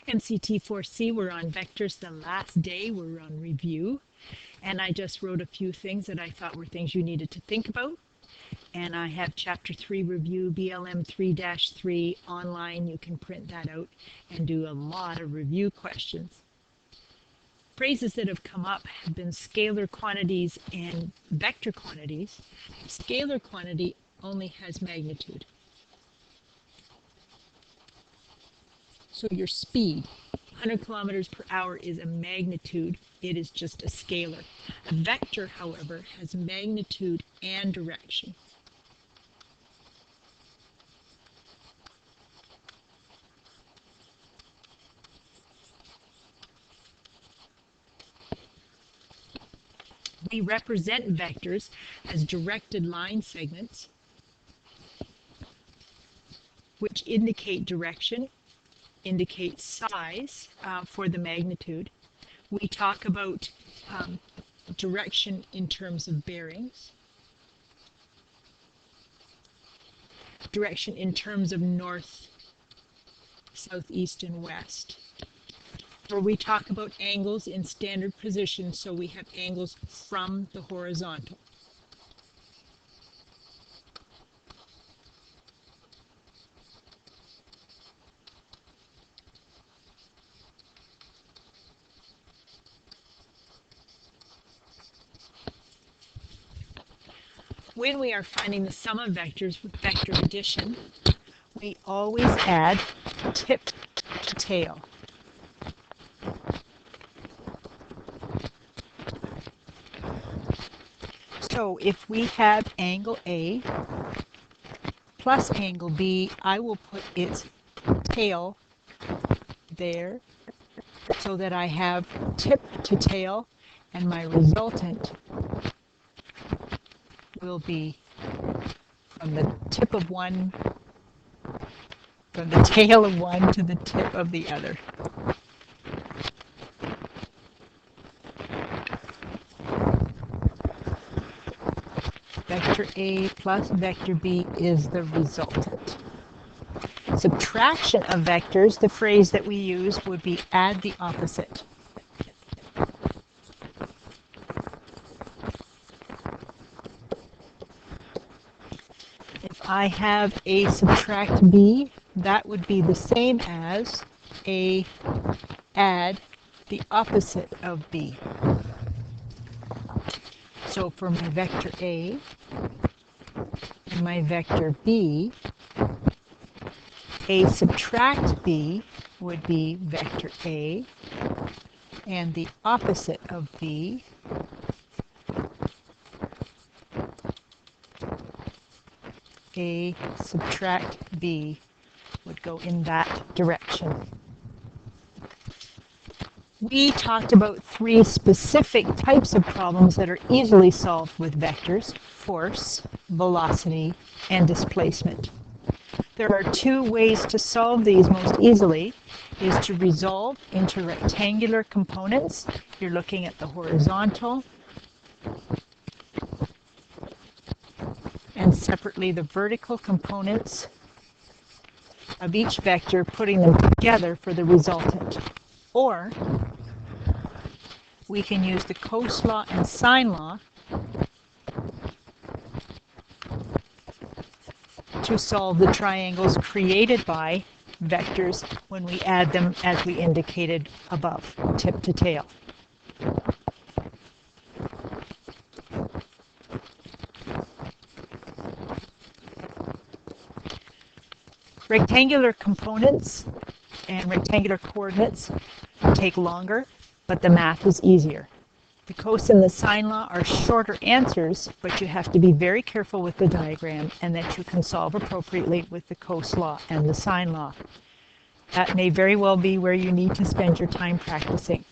MCT4C, we're on vectors. The last day we're on review. And I just wrote a few things that I thought were things you needed to think about. And I have Chapter 3 review, BLM 3-3 online. You can print that out and do a lot of review questions. Phrases that have come up have been scalar quantities and vector quantities. Scalar quantity only has magnitude. So your speed, 100 kilometers per hour, is a magnitude. It is just a scalar. A vector, however, has magnitude and direction. We represent vectors as directed line segments, which indicate direction, indicate size for the magnitude. We talk about direction in terms of bearings, direction in terms of north, south, east, and west. Or we talk about angles in standard position, so we have angles from the horizontal. When we are finding the sum of vectors with vector addition, we always add tip to tail. So if we have angle A plus angle B, I will put its tail there so that I have tip to tail, and my resultant will be from the tip of one, from the tail of one to the tip of the other. Vector A plus vector B is the resultant. Subtraction of vectors, the phrase that we use would be add the opposite. If I have A subtract B, that would be the same as A add the opposite of B. So for my vector A and my vector B, A subtract B would be vector A, and the opposite of B A subtract B would go in that direction. We talked about 3 specific types of problems that are easily solved with vectors: force, velocity, and displacement. There are 2 ways to solve these most easily, is to resolve into rectangular components. You're looking at the horizontal, and separately the vertical components of each vector, putting them together for the resultant. Or we can use the cos law and sine law to solve the triangles created by vectors when we add them as we indicated above, tip to tail. Rectangular components and rectangular coordinates take longer, but the math is easier. The cos and the sine law are shorter answers, but you have to be very careful with the diagram and that you can solve appropriately with the cos law and the sine law. That may very well be where you need to spend your time practicing.